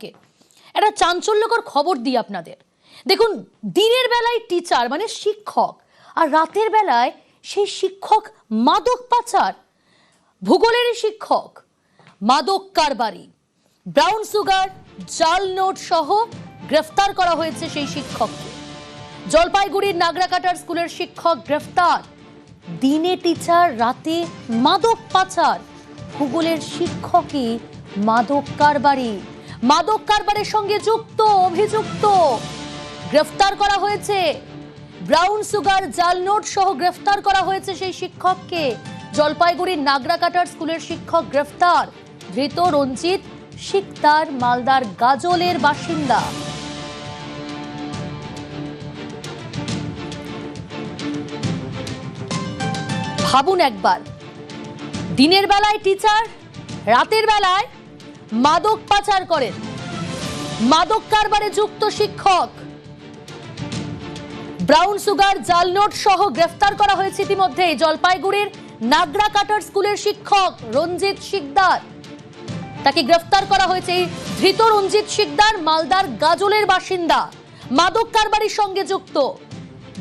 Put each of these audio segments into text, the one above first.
শিক্ষককে। একটা চাঞ্চল্যকর খবর দিই আপনাদের। দেখুন, দিনের বেলায় টিচার মানে শিক্ষক, আর রাতের বেলায় সেই শিক্ষক মাদক পাচার। ভূগোলের শিক্ষক মাদক কারবারি, ব্রাউন সুগার, জাল নোট সহ গ্রেফতার করা হয়েছে সেই শিক্ষককে। জলপাইগুড়ির নাগরাকাটার স্কুলের শিক্ষক গ্রেফতার। দিনে টিচার, রাতে মাদক পাচার। ভূগোলের শিক্ষকই মাদক কারবারি, মাদক কারবারের সঙ্গে যুক্ত অভিযুক্ত। গ্রেফতার করা হয়েছে। ব্রাউন সুগার, জাল নোট সহ গ্রেফতার করা হয়েছে সেই শিক্ষককে। জলপাইগুড়ির নাগরাকাটার স্কুলের শিক্ষক গ্রেফতার। ধৃত রঞ্জিত শিকদার, মালদার গাজলের বাসিন্দা। ভাবুন একবার, দিনের বেলায় টিচার, রাতের বেলায় মাদক পাচার করেন। মাদক কারবারে যুক্ত শিক্ষক। ব্রাউন সুগার, জাল নোট সহ গ্রেফতার করা হয়েছে ইতিমধ্যে জলপাইগুড়ির নাগরাকাটার স্কুলের শিক্ষক রঞ্জিত শিকদার। তাকে গ্রেফতার করা হয়েছে। ধৃত রঞ্জিত শিকদার মালদার গাজলের বাসিন্দা, মাদক কারবারির সঙ্গে যুক্ত।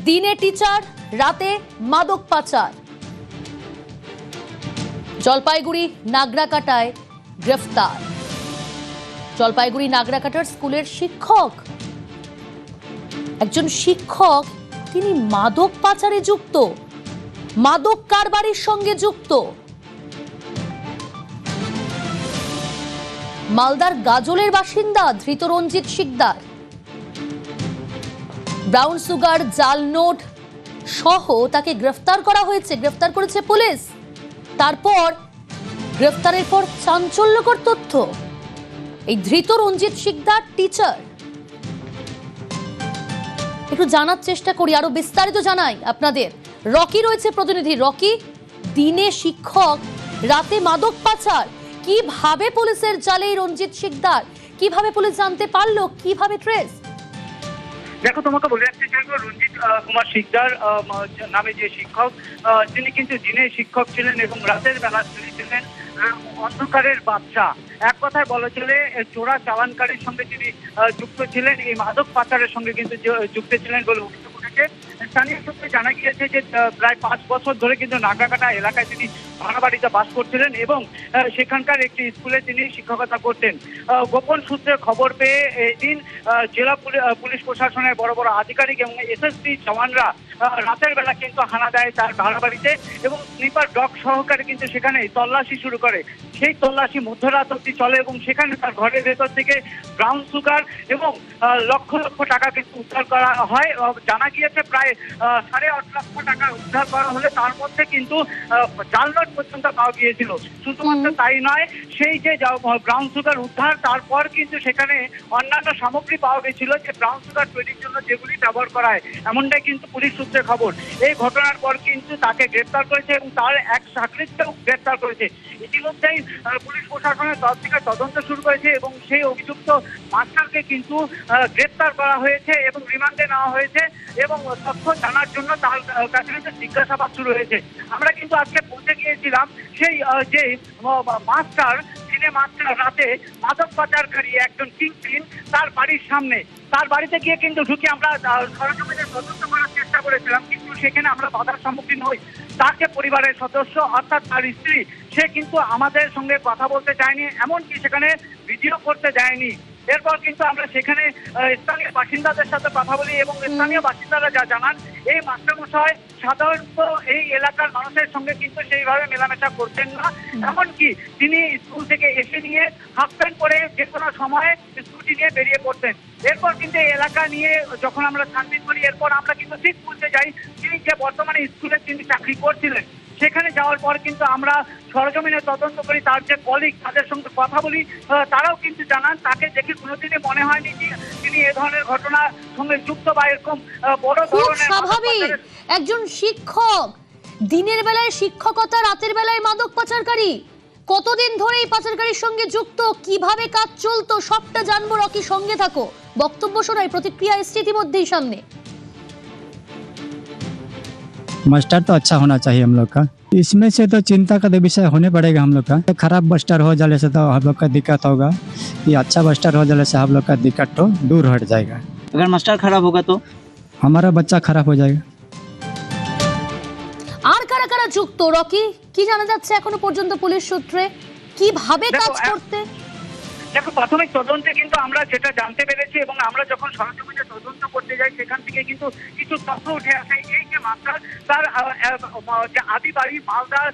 দিনে টিচার, রাতে মাদক পাচার। জলপাইগুড়ি নাগরাকাটায় গ্রেফতার। জলপাইগুড়ি নাগরাকাটার স্কুলের শিক্ষক, একজন শিক্ষক, তিনি মাদক পাচারে যুক্ত, মাদক কারবারির সঙ্গে যুক্ত। মালদার গাজলের বাসিন্দা ধৃত রঞ্জিত শিকদার। ব্রাউন সুগার, জাল নোট সহ তাকে গ্রেফতার করা হয়েছে, গ্রেফতার করেছে পুলিশ। তারপর গ্রেফতারের পর চাঞ্চল্যকর তথ্য, এই ধৃত রঞ্জিত শিকদার টিচার। একটু জানার চেষ্টা করি, আরো বিস্তারিত জানাই আপনাদের। রকি রয়েছে প্রতিনিধি। রকি, দিনে শিক্ষক, রাতে মাদক পাচার, কিভাবে পুলিশের জালে রঞ্জিত শিকদার, কিভাবে পুলিশ জানতে পারলো, কিভাবে ট্রেস? দেখো, তোমাকে বলে রাখতে চাইবো, রঞ্জিত কুমার শিকদার নামে যে শিক্ষক, তিনি কিন্তু দিনে শিক্ষক ছিলেন এবং রাতের বেলা তিনি ছিলেন অন্ধকারের বাদশা। এক কথায় বলা চলে, চোরা চালানকারীর সঙ্গে তিনি যুক্ত ছিলেন, এই মাদক পাচারের সঙ্গে কিন্তু যুক্ত ছিলেন বলে অভিযোগ উঠেছে। স্থানীয় সূত্রে জানা গিয়েছে যে প্রায় 5 বছর ধরে কিন্তু নাগরাকাটা এলাকায় তিনি ভাড়া বাড়িতে বাস করছিলেন এবং সেখানকার একটি স্কুলে তিনি শিক্ষকতা করতেন। গোপন সূত্রে খবর পেয়ে এদিন জেলা পুলিশ প্রশাসনের বড় বড় আধিকারিক এবং এসএসপি জওয়ানরা রাতের বেলা কিন্তু হানা দেয় তার ভাড়া বাড়িতে এবং স্নিপার ডগ সহকারে কিন্তু সেখানে তল্লাশি শুরু করে। সেই তল্লাশি মধ্যরাত অব্দি চলে এবং সেখানে তার ঘরের ভেতর থেকে ব্রাউন সুগার এবং লক্ষ লক্ষ টাকা কিন্তু উদ্ধার করা হয়। জানা গিয়েছে প্রায় 8.5 লক্ষ টাকা উদ্ধার করা হলে তার মধ্যে কিন্তু জাল নোট পর্যন্ত পাওয়া গিয়েছিল। শুধুমাত্র তাই নয়, সেই যে ব্রাউন সুগার উদ্ধার, তারপর কিন্তু সেখানে অন্যান্য সামগ্রী পাওয়া গেছিল যে ব্রাউন সুগার তৈরির জন্য যেগুলি ব্যবহার করা হয়, এমনটাই কিন্তু পুলিশ সূত্রে খবর। এই ঘটনার পর কিন্তু তাকে গ্রেপ্তার করেছে এবং তার এক চাকরিকেও গ্রেপ্তার করেছে। ইতিমধ্যেই পুলিশ প্রশাসনের তরফ থেকে তদন্ত শুরু করেছে এবং সেই অভিযুক্ত মাস্টারকে কিন্তু গ্রেপ্তার করা হয়েছে এবং রিমান্ডে নেওয়া হয়েছে এবং তথ্য জানার জন্য তার কাছে জিজ্ঞাসাবাদ শুরু হয়েছে। আমরা কিন্তু আজকে পৌঁছে গিয়েছিলাম সেই যে মাস্টার, দিনে মাস্টার, রাতে মাদক পাচারকারী একজন কিংপিন, তার বাড়ির সামনে। তার বাড়িতে গিয়ে কিন্তু ঢুকে আমরা সরজমিনে তদন্ত করার চেষ্টা করেছিলাম, কিন্তু সেখানে আমরা বাধার সম্মুখীন হই। তার যে পরিবারের সদস্য অর্থাৎ তার স্ত্রী, সে কিন্তু আমাদের সঙ্গে কথা বলতে চায়নি, এমনকি সেখানে ভিডিও করতে দেয়নি। এরপর কিন্তু আমরা সেখানে স্থানীয় বাসিন্দাদের সাথে কথা বলি এবং স্থানীয় বাসিন্দারা যা জানান, এই মাস্টারমশাই সাধারণত এই এলাকার মানুষের সঙ্গে কিন্তু সেইভাবে মেলামেশা করতেন না। এমনকি তিনি স্কুল থেকে এসে নিয়ে হাফ প্যান্ট পরে যে কোনো সময়ে স্কুটি নিয়ে বেরিয়ে পড়তেন। এরপর কিন্তু এই এলাকা নিয়ে যখন আমরা ছানবিন করি, এরপর আমরা কিন্তু ঠিক বলতে যাই তিনি যে বর্তমানে স্কুলে তিনি চাকরি করছিলেন। সেখানে যাওয়ার পর কিন্তু আমরা সরজমিনে তদন্ত করি, তার যে কলিগ, তাদের সঙ্গে কথা বলি, তারাও কিন্তু জানান তাকে দেখে কোনোদিনই মনে হয়নি যে তিনি এ ধরনের ঘটনার সঙ্গে যুক্ত বা এরকম বড় ধরনের। স্বাভাবিক, একজন শিক্ষক, দিনের বেলায় শিক্ষকতা, রাতের বেলায় মাদক পাচারকারী। কতদিন ধরে এই পাচারকারীর সঙ্গে যুক্ত, কিভাবে কাজ চলতো, সবটা জানবো। রকি, সঙ্গে থাকো, বক্তব্য শোনাই। প্রতিক্রিয়া এসছে ইতিমধ্যেই সামনে। मास्टर तो अच्छा होना चाहिए हम लोग का। इसमें से तो चिंता का विषय होने पड़ेगा हम लोग का। खराब बस्टर हो जाने से तो हम लोग का दिक्कत होगा, ये अच्छा बस्टर हो जाने से हम लोग का दिक्कत तो दूर हट जाएगा। अगर मास्टर खराब होगा तो हमारा बच्चा खराब हो जाएगा। আর কারা কারা যুক্ত রকি, কি জানা যাচ্ছে এখনো পর্যন্ত পুলিশ সূত্রে, কিভাবে দেখো, কাজ করতে? দেখো, প্রাথমিক তদন্তে কিন্তু আমরা যেটা জানতে পেরেছি এবং আমরা যখন সরজমিনে তদন্ত করতে যাই সেখান থেকে কিন্তু কিছু তথ্য উঠে আসে। এই যে মাস্টার, তার যে আদি বাড়ি মালদার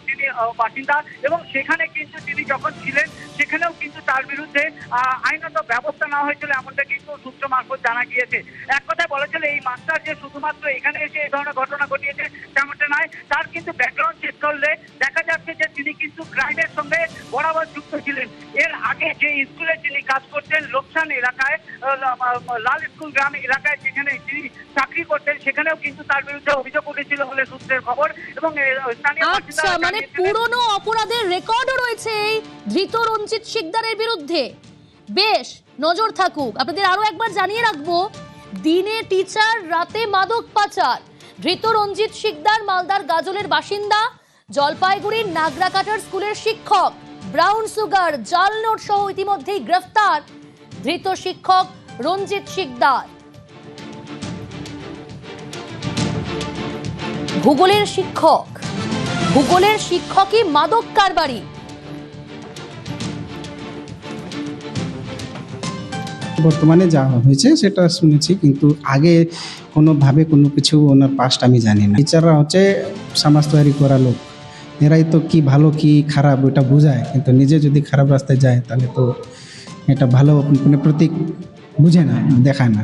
তিনি বাসিন্দা এবং সেখানে কিন্তু তিনি যখন ছিলেন সেখানেও কিন্তু তার বিরুদ্ধে আইনত ব্যবস্থা নেওয়া হয়েছিল, এমনটা কিন্তু সূত্র মারফত জানা গিয়েছে। এক কথায় বলা চলে এই মাস্টার যে শুধুমাত্র এখানে এসে এই ধরনের ঘটনা ঘটিয়েছে তেমনটা নয়, তার কিন্তু ব্যাকগ্রাউন্ড চেক করলে দেখা যাচ্ছে যে তিনি কিন্তু ক্রাইমের সঙ্গে বরাবর যুক্ত ছিলেন। এর আগে যে স্কুলে তিনি কাজ করতেন লোকসান এলাকায়, লাল স্কুল গ্রাম এলাকায় যেখানে তিনি চাকরি করতেন, সেখানেও কিন্তু তার বিরুদ্ধে অভিযোগ উঠেছিল বলে সূত্রের খবর। এবং স্থানীয় আচ্ছা, বাসিন্দারা মানে জানিয়েছিলেন- পুরনো অপরাধের রেকর্ডও রয়েছে এই ধৃত রঞ্জিত শিকদারের বিরুদ্ধে। বেশ, নজর থাকুক। আপনাদের আরো একবার জানিয়ে রাখবো, দিনে টিচার, রাতে মাদক পাচার। ধৃত রঞ্জিত শিকদার মালদার গাজলের বাসিন্দা, জলপাইগুড়ির নাগরাকাটার স্কুলের শিক্ষক। ব্রাউন সুগার, জাল নোট সহ ইতিমধ্যেই গ্রেফতার ধৃত শিক্ষক রঞ্জিত শিকদার। ভূগোলের শিক্ষকই মাদক কারবারি। বর্তমানে যা হয়েছে সেটা শুনেছি, কিন্তু আগে কোনোভাবে কোনো কিছু ওনার পাস্ট আমি জানি না। টিচাররা হচ্ছে সমাজ তৈরি করা লোক, এরাই তো কি ভালো কি খারাপ ওটা বোঝায়, কিন্তু নিজে যদি খারাপ রাস্তায় যায় তাহলে তো এটা ভালো মানে প্রতীক বুঝে না, দেখায় না।